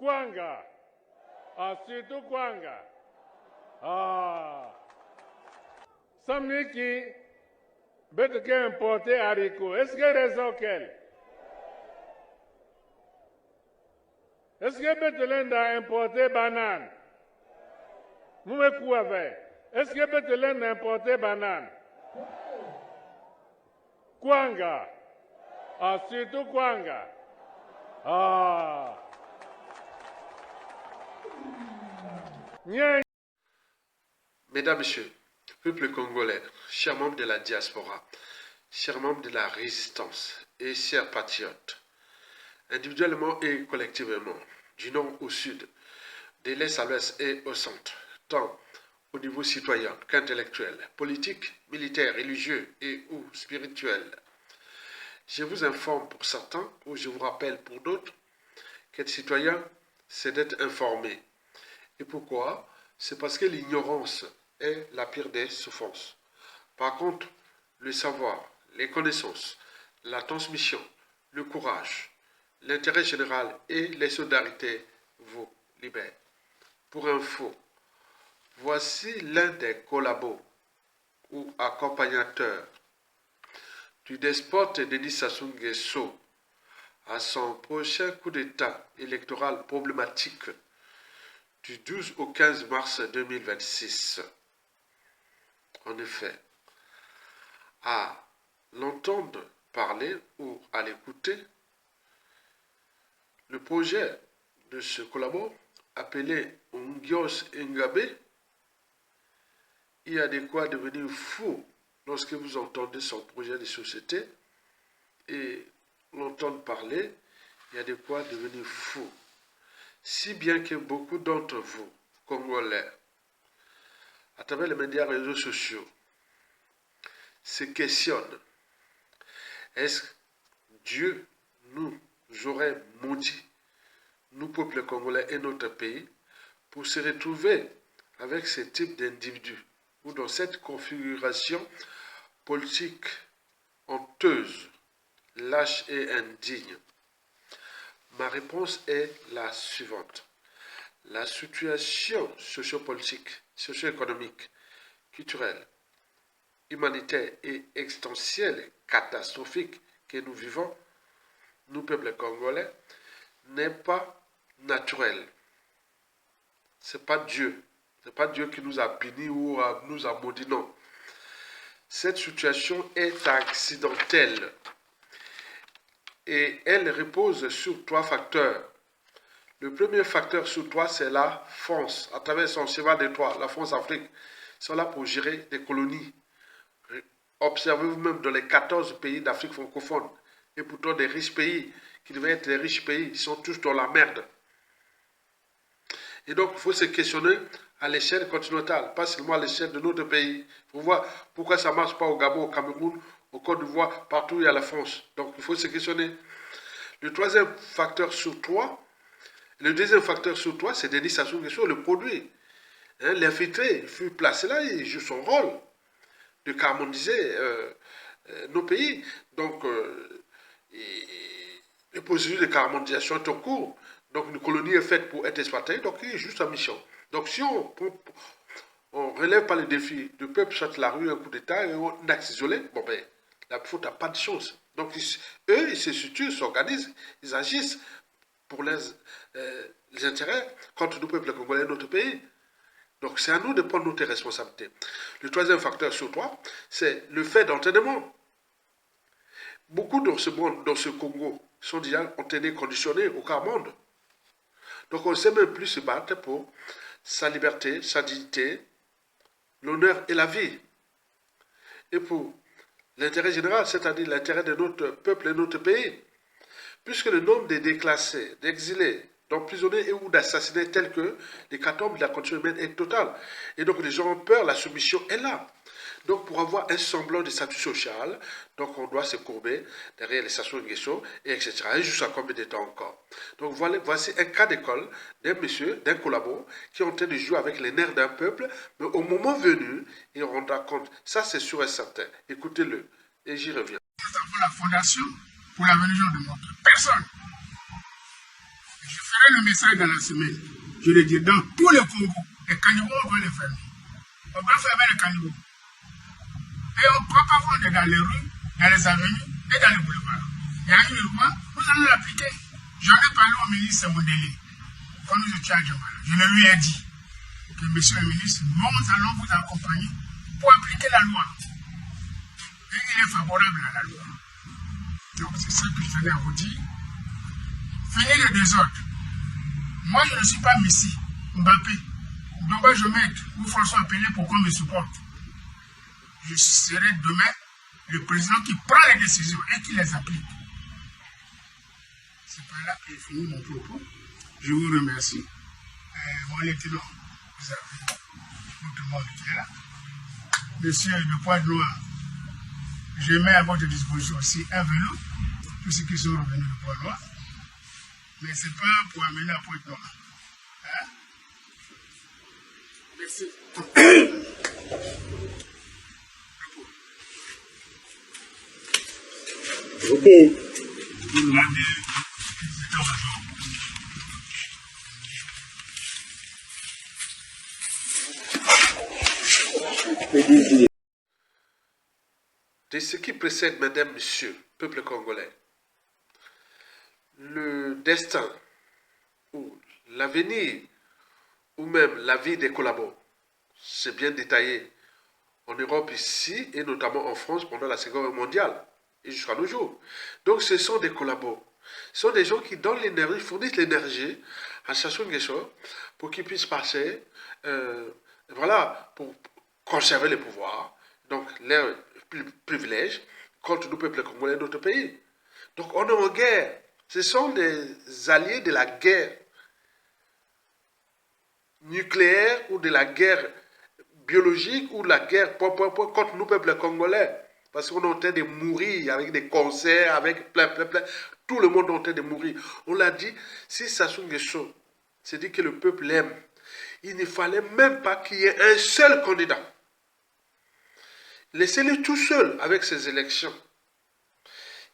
Kwanga. Ah, surtout Kwanga. Ah. Samedi qui peut importer haricots. Est-ce que raison qu'elle? Est-ce que Bethlehem a importé banane? Vous me couvez. Est-ce que Bethlehem a importé banane? Kwanga. Ah, surtout Kwanga. Ah. Mesdames, Messieurs, peuple congolais, chers membres de la diaspora, chers membres de la résistance et chers patriotes, individuellement et collectivement, du nord au sud, de l'est à l'ouest et au centre, tant au niveau citoyen qu'intellectuel, politique, militaire, religieux et ou spirituel. Je vous informe pour certains, ou je vous rappelle pour d'autres, qu'être citoyen, c'est d'être informé. Et pourquoi? C'est parce que l'ignorance est la pire des souffrances. Par contre, le savoir, les connaissances, la transmission, le courage, l'intérêt général et les solidarités vous libèrent. Pour info, voici l'un des collabos ou accompagnateurs du despote Denis Sassou Nguesso à son prochain coup d'État électoral problématique du 12 au 15 mars 2026. En effet, à l'entendre parler ou à l'écouter, le projet de ce collabo appelé Ongios Ngabe, il y a de quoi devenir fou lorsque vous entendez son projet de société et l'entendre parler, il y a de quoi devenir fou. Si bien que beaucoup d'entre vous, Congolais, à travers les médias et réseaux sociaux, se questionnent. Est-ce que Dieu nous aurait maudit, nous, peuple congolais et notre pays, pour se retrouver avec ce type d'individus ou dans cette configuration politique honteuse, lâche et indigne? Ma réponse est la suivante. La situation sociopolitique, socio-économique, culturelle, humanitaire et existentielle catastrophique que nous vivons, nous, peuple congolais, n'est pas naturelle. Ce n'est pas Dieu. Ce n'est pas Dieu qui nous a bénis ou nous a maudits, non. Cette situation est accidentelle. Et elle repose sur trois facteurs. Le premier facteur sur trois, c'est la France, à travers son schéma d'étoiles, la France-Afrique. Ils sont là pour gérer des colonies. Observez-vous même dans les 14 pays d'Afrique francophone, et pourtant des riches pays, qui devaient être des riches pays, ils sont tous dans la merde. Et donc, il faut se questionner à l'échelle continentale, pas seulement à l'échelle de notre pays. Il faut voir pourquoi ça ne marche pas au Gabon, au Cameroun, au Côte d'Ivoire, partout où il y a la France. Donc, il faut se questionner. Le troisième facteur sur trois, le deuxième facteur sur trois, c'est Denis Sassou Nguesso, le produit. Hein, l'infiltré, il fut placé là, il joue son rôle de carboniser nos pays. Donc, le processus de carbonisation est en cours. Donc, une colonie est faite pour être exploitée, donc il est juste sa mission. Donc, si on ne relève pas le défi, le peuple sorte la rue, un coup d'État, et on axe isolé, bon ben, la faute n'a pas de chance. Donc, eux, ils se situent, s'organisent, ils agissent pour les intérêts contre nos peuples congolais, notre pays. Donc, c'est à nous de prendre notre responsabilité. Le troisième facteur sur trois, c'est le fait d'entraînement. Beaucoup dans ce monde, dans ce Congo, sont déjà entraînés, conditionnés au quart monde. Donc, on ne sait même plus se battre pour sa liberté, sa dignité, l'honneur et la vie. Et pour l'intérêt général, c'est-à-dire l'intérêt de notre peuple et de notre pays. Puisque le nombre de déclassés, d'exilés, d'emprisonnés et ou d'assassinés tels que l'hécatombe de la condition humaine est totale. Et donc les gens ont peur, la soumission est là. Donc pour avoir un semblant de statut social, donc on doit se courber derrière les Sassou Nguesso, et etc. Et jusqu'à combien de temps encore? Donc voilà, voici un cas d'école d'un monsieur, d'un collabo, qui est en train de jouer avec les nerfs d'un peuple, mais au moment venu, il rendra compte. Ça c'est sûr et certain. Écoutez-le, et j'y reviens. Nous avons la fondation pour la religion de notre personne. Je ferai le message dans la semaine. Je le dis dans tous les Congos. Les caniveaux, on va les fermer. On va fermer les caniveaux. Et on ne peut pas vendre dans les rues, dans les avenues et dans les boulevards. Il y a une loi, nous allons l'appliquer. J'en ai parlé au ministre Mondélé. Quand nous étions à Djambala, je le lui ai dit que monsieur le ministre, nous allons vous accompagner pour appliquer la loi. Et il est favorable à la loi. Donc c'est ça que je tenais à vous dire. Fini le désordre. Moi je ne suis pas Messi, Mbappé. Donc je mette ou François Appelé pour qu'on me supporte. Je serai demain le président qui prend les décisions et qui les applique. C'est par là que j'ai fini mon propos. Je vous remercie. Mon lieutenant, vous avez tout le monde qui est là. Monsieur de Pointe-Noire, je mets à votre disposition aussi un vélo, tous ceux qui sont revenus de Pointe-Noire. Mais ce n'est pas pour amener à Pointe-Noire. Hein? Merci. Ok. De ce qui précède, mesdames, messieurs, peuple congolais, le destin ou l'avenir ou même la vie des collabos, c'est bien détaillé en Europe ici et notamment en France pendant la Seconde Guerre mondiale et jusqu'à nos jours. Donc ce sont des collabos. Ce sont des gens qui donnent l'énergie, fournissent l'énergie à Sassou Nguesso pour qu'ils puissent passer, voilà, pour conserver le pouvoir, donc leurs privilèges contre nos peuples congolais et d'autres pays. Donc on est en guerre. Ce sont des alliés de la guerre nucléaire ou de la guerre biologique ou de la guerre contre nos peuples congolais. Parce qu'on est en train de mourir avec des cancers, avec plein. Tout le monde est en train de mourir. On l'a dit, si Sassou Nguesso, c'est dit que le peuple aime, il ne fallait même pas qu'il y ait un seul candidat. Laissez-le tout seul avec ces élections.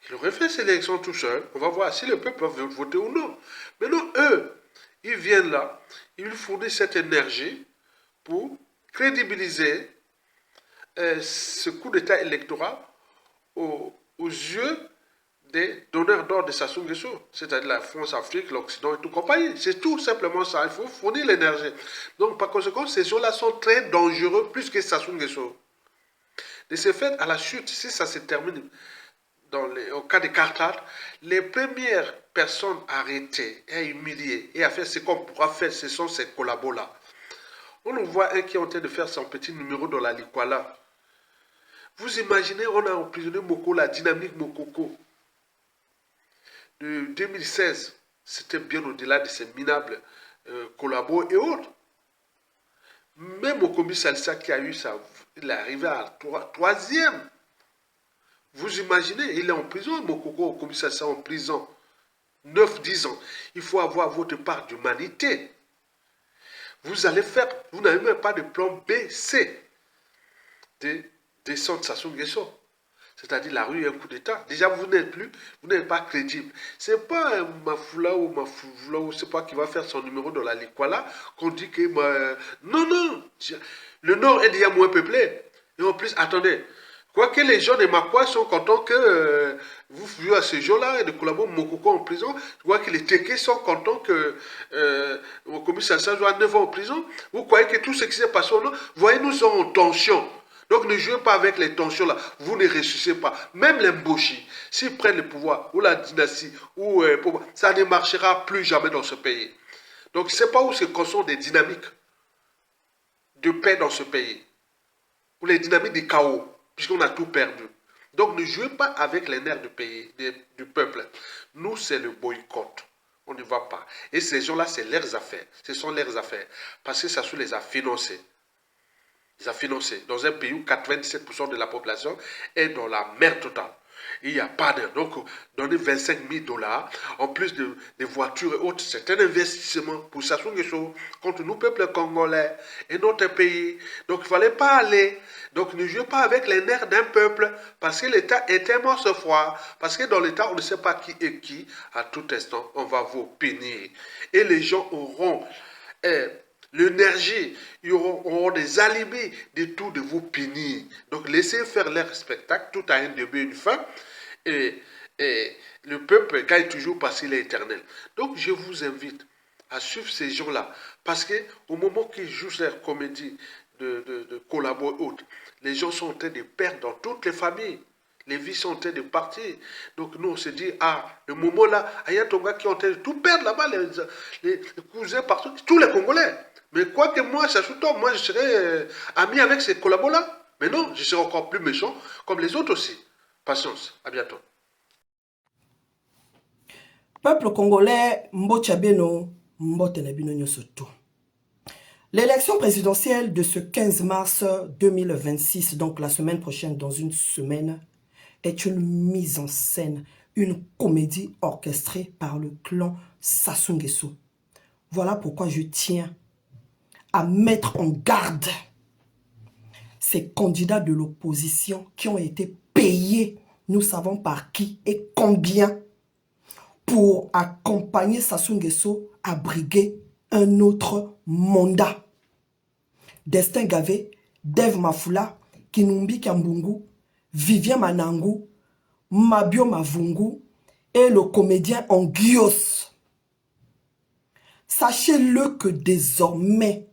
Il aurait fait ces élections tout seul. On va voir si le peuple va voter ou non. Mais non, eux, ils viennent là, ils fournissent cette énergie pour crédibiliser ce coup d'État électoral aux yeux des donneurs d'ordre de Sassou Nguesso, c'est-à-dire la France, l'Afrique, l'Occident et tout compagnie. C'est tout simplement ça. Il faut fournir l'énergie. Donc, par conséquent, ces gens-là sont très dangereux plus que Sassou Nguesso. De ce fait, à la chute, si ça se termine au cas de Carthage, les premières personnes arrêtées et humiliées et à faire ce qu'on pourra faire, ce sont ces collabos-là. On le voit un qui est en train de faire son petit numéro dans la Likwala. Vous imaginez, on a emprisonné Moko, la dynamique Mokoko. De 2016, c'était bien au-delà de ces minables collabos et autres. Même Mokomi Salsa qui a eu ça, il est arrivé à troisième. Vous imaginez, il est en prison, Mokoko, Mokomi Salsa en prison. 9-10 ans. Il faut avoir votre part d'humanité. Vous allez faire, vous n'avez même pas de plan B, C de descendre Sassou Nguesso. C'est-à-dire la rue est un coup d'État. Déjà, vous n'êtes pas crédible. Ce n'est pas un Mafoula ou je ne sais pas qui va faire son numéro dans la Likwala qu'on dit que... non, non. Le Nord est déjà moins peuplé. Et en plus, attendez. Quoique les gens de Makwa sont contents que vous jouez à ce jeu-là et de collaborer Mokoko en prison. Je vois que les Téké sont contents que Mokomi Salsa joue à 9 ans en prison. Vous croyez que tout ce qui s'est passé au Nord, voyez, nous sommes en tension. Donc ne jouez pas avec les tensions là, vous ne ressuscitez pas. Même les Mboshi, s'ils prennent le pouvoir, ou la dynastie, ou ça ne marchera plus jamais dans ce pays. Donc c'est pas où se construisent des dynamiques de paix dans ce pays. Ou les dynamiques de chaos, puisqu'on a tout perdu. Donc ne jouez pas avec les nerfs du pays, du peuple. Nous, c'est le boycott. On ne va pas. Et ces gens-là, c'est leurs affaires. Ce sont leurs affaires. Parce que ça les a financés. Ils ont financé dans un pays où 97% de la population est dans la merde totale. Il n'y a pas de... Donc, donner 25 000 $, en plus des voitures et autres, c'est un investissement pour Sassou Nguesso contre nous, peuple congolais et notre pays. Donc, il ne fallait pas aller. Donc, ne jouez pas avec les nerfs d'un peuple parce que l'État est tellement ce froid. Parce que dans l'État, on ne sait pas qui est qui. À tout instant, on va vous punir. Et les gens auront... l'énergie, ils auront des alibis de tout de vous punir. Donc laissez faire leur spectacle, tout a un début et une fin. Et le peuple gagne toujours parce qu'il est éternel. Donc je vous invite à suivre ces gens-là. Parce qu'au moment qu'ils jouent leur comédie de collabo et autres, les gens sont en train de perdre dans toutes les familles. Les vies sont en train de partir. Donc nous, on se dit, le moment là, il y a ton gars qui est en train de tout perdre là-bas, les cousins partout, tous les Congolais. Mais quoi que moi, moi je serais ami avec ces collabos-là. Mais non, je serai encore plus méchant, comme les autres aussi. Patience, à bientôt. Peuple congolais, Mbochabeno, Mbotenebino Nyosoto. L'élection présidentielle de ce 15 mars 2026, donc la semaine prochaine, dans une semaine, est une mise en scène, une comédie orchestrée par le clan Sassou Nguesso. Voilà pourquoi je tiens à mettre en garde ces candidats de l'opposition qui ont été payés, nous savons par qui et combien, pour accompagner Sassou Nguesso à briguer un autre mandat. Destin Gavé, Dev Mafula, Kinumbi Kambungu, Vivien Manangu, Mabio Mavungu et le comédien Anguios. Sachez-le que désormais,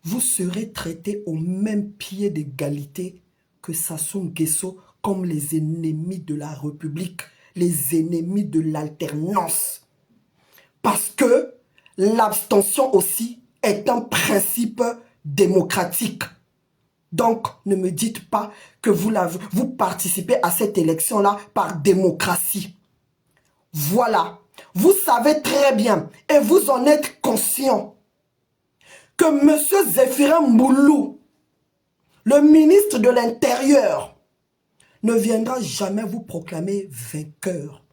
vous serez traités au même pied d'égalité que Sassou Nguesso comme les ennemis de la République, les ennemis de l'alternance. Parce que l'abstention aussi est un principe démocratique. Donc, ne me dites pas que vous participez à cette élection-là par démocratie. Voilà. Vous savez très bien, et vous en êtes conscient, que M. Zéphirin Mboulou, le ministre de l'Intérieur, ne viendra jamais vous proclamer vainqueur.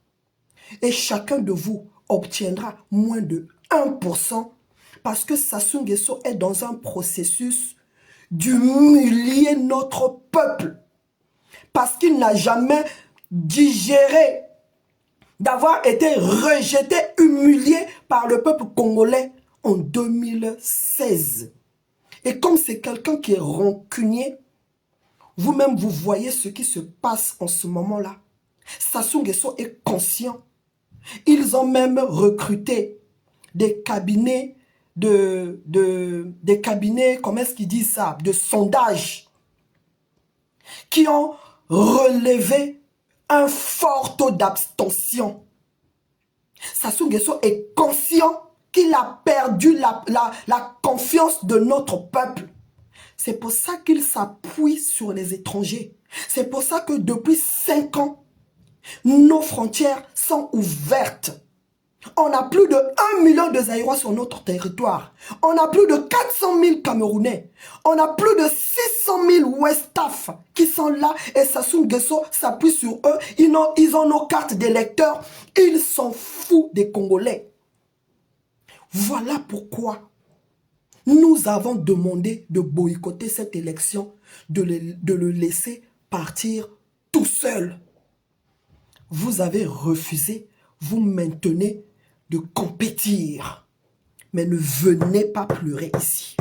Et chacun de vous obtiendra moins de 1% parce que Sassou Nguesso est dans un processus d'humilier notre peuple. Parce qu'il n'a jamais digéré d'avoir été rejeté, humilié par le peuple congolais en 2016. Et comme c'est quelqu'un qui est rancunier, vous-même vous voyez ce qui se passe en ce moment-là. Sassou Nguesso est conscient. Ils ont même recruté des cabinets des cabinets, comment est-ce qu'ils disent ça, de sondage, qui ont relevé un fort taux d'abstention. Sassou Nguesso est conscient qu'il a perdu la confiance de notre peuple. C'est pour ça qu'il s'appuie sur les étrangers. C'est pour ça que depuis 5 ans, nos frontières sont ouvertes. On a plus de 1 million de Zaïrois sur notre territoire. On a plus de 400 000 Camerounais. On a plus de 600 000 Westaf qui sont là et Sassou Nguesso s'appuie sur eux. Ils ont nos cartes d'électeurs. Ils s'en foutent des Congolais. Voilà pourquoi nous avons demandé de boycotter cette élection, de le laisser partir tout seul. Vous avez refusé, vous maintenez de compétir. Mais ne venez pas pleurer ici.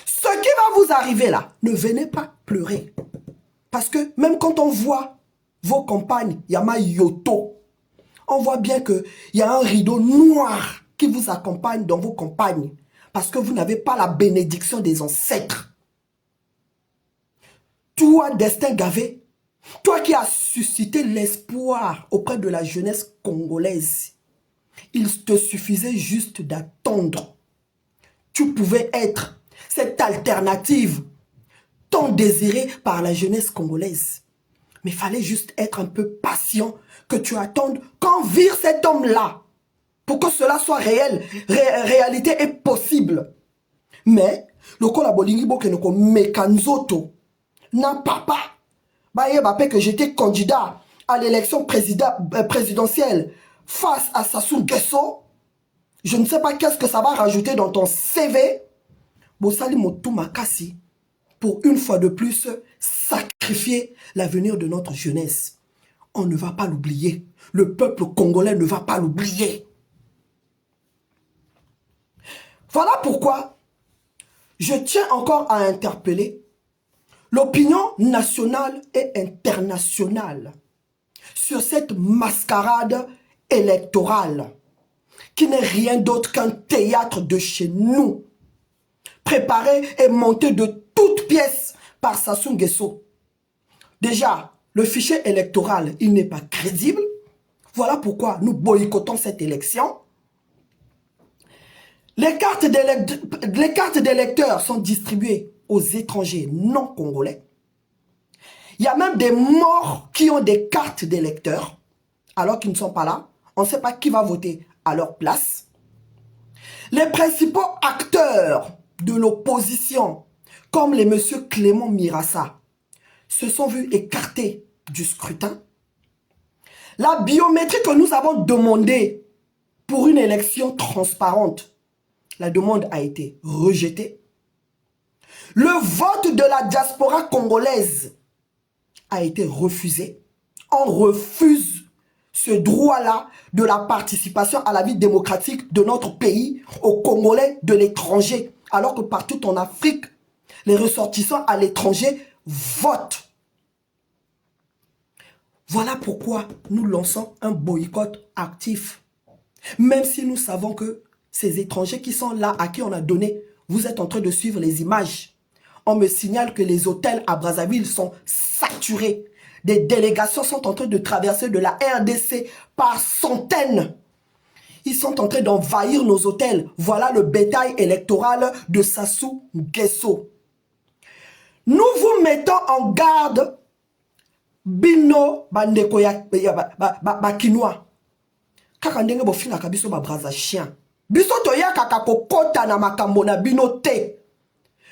Ce qui va vous arriver là, ne venez pas pleurer. Parce que même quand on voit vos compagnes, Yama Yoto, on voit bien qu'il y a un rideau noir qui vous accompagne dans vos campagnes. Parce que vous n'avez pas la bénédiction des ancêtres. Toi, Destin Gavé, toi qui as suscité l'espoir auprès de la jeunesse congolaise, il te suffisait juste d'attendre. Tu pouvais être cette alternative tant désirée par la jeunesse congolaise. Mais il fallait juste être un peu patient, que tu attendes quand vire cet homme-là, pour que cela soit réel, réalité et possible. Mais, le colabolingi bokenoko mekanzoto, n'a papa, Baye Bape que j'étais candidat à l'élection présidentielle face à Sassou Nguesso. Je ne sais pas qu'est-ce que ça va rajouter dans ton CV. Bossali Motou Makasi, pour une fois de plus, sacrifier l'avenir de notre jeunesse. On ne va pas l'oublier. Le peuple congolais ne va pas l'oublier. Voilà pourquoi je tiens encore à interpeller l'opinion nationale et internationale sur cette mascarade électorale qui n'est rien d'autre qu'un théâtre de chez nous, préparé et monté de toutes pièces par Sassou Nguesso. Déjà, le fichier électoral, il n'est pas crédible. Voilà pourquoi nous boycottons cette élection. Les cartes d'électeurs sont distribuées aux étrangers non congolais. Il y a même des morts qui ont des cartes d'électeurs alors qu'ils ne sont pas là. On ne sait pas qui va voter à leur place. Les principaux acteurs de l'opposition, comme les messieurs Clément Mirassa, se sont vus écartés du scrutin. La biométrie que nous avons demandée pour une élection transparente, la demande a été rejetée. Le vote de la diaspora congolaise a été refusé. On refuse ce droit-là de la participation à la vie démocratique de notre pays aux Congolais de l'étranger, alors que partout en Afrique, les ressortissants à l'étranger votent. Voilà pourquoi nous lançons un boycott actif. Même si nous savons que ces étrangers qui sont là, à qui on a donné, vous êtes en train de suivre les images. On me signale que les hôtels à Brazzaville sont saturés. Des délégations sont en train de traverser de la RDC par centaines. Ils sont en train d'envahir nos hôtels. Voilà le bétail électoral de Sassou Nguesso. Nous vous mettons en garde, Bino Bandeko Bakinois. Kaka ndenge bofina kabiso ba braza chien. Biso toya kaka kokota na makambo na bino te.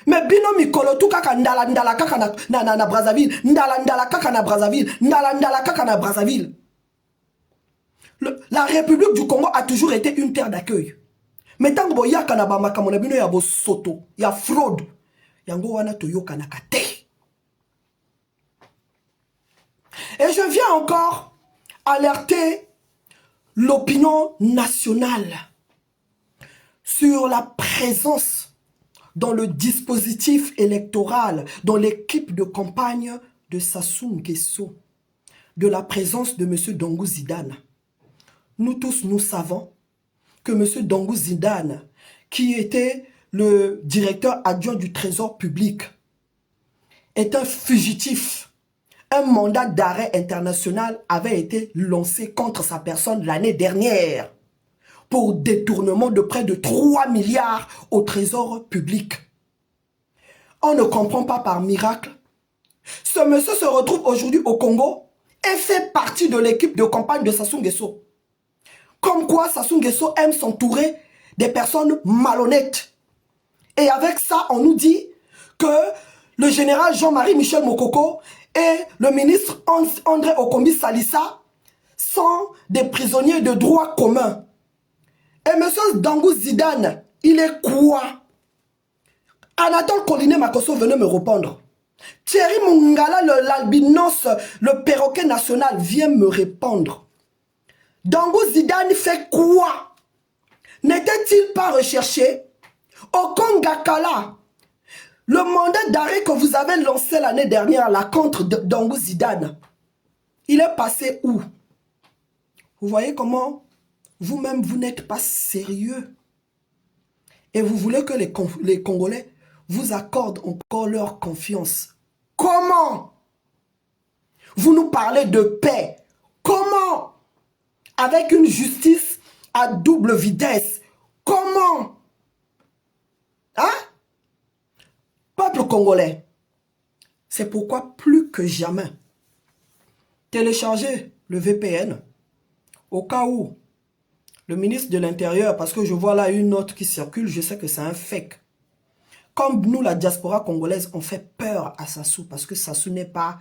Mais bino mikolo tu kaka ndala kaka na Brazzaville, ndala kaka na Brazzaville, ndala kaka na Brazzaville. La République du Congo a toujours été une terre d'accueil. Mais tant que boya kana ba makambo na bino ya bo soto, ya fraude, yango wana toyoka na kate. Et je viens encore alerter l'opinion nationale sur la présence dans le dispositif électoral, dans l'équipe de campagne de Sassou Nguesso, de la présence de M. Dongou Zidane. Nous tous, nous savons que M. Dongou Zidane, qui était le directeur adjoint du Trésor public, est un fugitif. Un mandat d'arrêt international avait été lancé contre sa personne l'année dernière pour détournement de près de 3 milliards au trésor public. On ne comprend pas par miracle. Ce monsieur se retrouve aujourd'hui au Congo et fait partie de l'équipe de campagne de Sassou Nguesso. Comme quoi Sassou Nguesso aime s'entourer des personnes malhonnêtes. Et avec ça, on nous dit que le général Jean-Marie Michel Mokoko et le ministre André Okombi Salissa sont des prisonniers de droit commun. Et M. Dongou Zidane, il est quoi? Anatole Coliné Makosso venait me répondre. Thierry Mungala, l'albinos, le perroquet national, vient me répondre. Dongou Zidane fait quoi? N'était-il pas recherché? Okon Gakala, le mandat d'arrêt que vous avez lancé l'année dernière là, contre Dongou Zidane, il est passé où? Vous voyez comment vous-même vous n'êtes pas sérieux. Et vous voulez que les Congolais vous accordent encore leur confiance. Comment? Vous nous parlez de paix. Comment? Avec une justice à double vitesse. Comment? Hein? Peuple congolais, c'est pourquoi plus que jamais, téléchargez le VPN au cas où le ministre de l'Intérieur, parce que je vois là une note qui circule, je sais que c'est un fake. Comme nous, la diaspora congolaise, on fait peur à Sassou, parce que Sassou n'est pas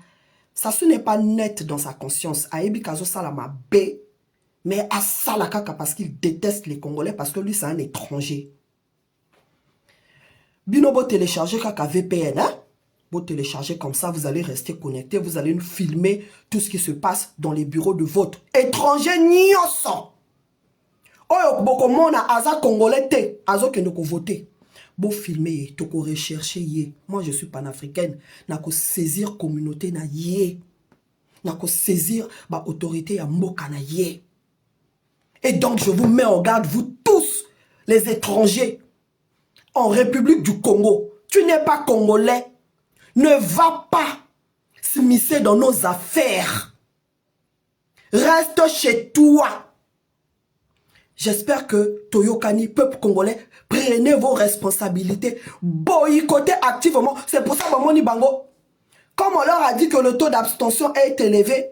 Sassou n'est pas net dans sa conscience. Aebi Kazo Salama B. Mais à Salakaka parce qu'il déteste les Congolais parce que lui c'est un étranger. Binobo télécharger Kaka VPN, hein? Vous téléchargez comme ça, vous allez rester connecté, vous allez nous filmer tout ce qui se passe dans les bureaux de vote. Étranger nyoso. Oyo boko mona aza congolais te, azo ke ndoko voter. Bo filmer ye, toko rechercher ye. Moi je suis panafricaine, nako saisir communauté na ye. Nako saisir ba autorité ya mboka na ye. Et donc je vous mets en garde, vous tous les étrangers en République du Congo. Tu n'es pas congolais. Ne va pas s'immiscer dans nos affaires. Reste chez toi. J'espère que Toyokani, peuple congolais, prenez vos responsabilités. Boycottez activement. C'est pour ça, Mamoni Bango, comme on leur a dit que le taux d'abstention est élevé,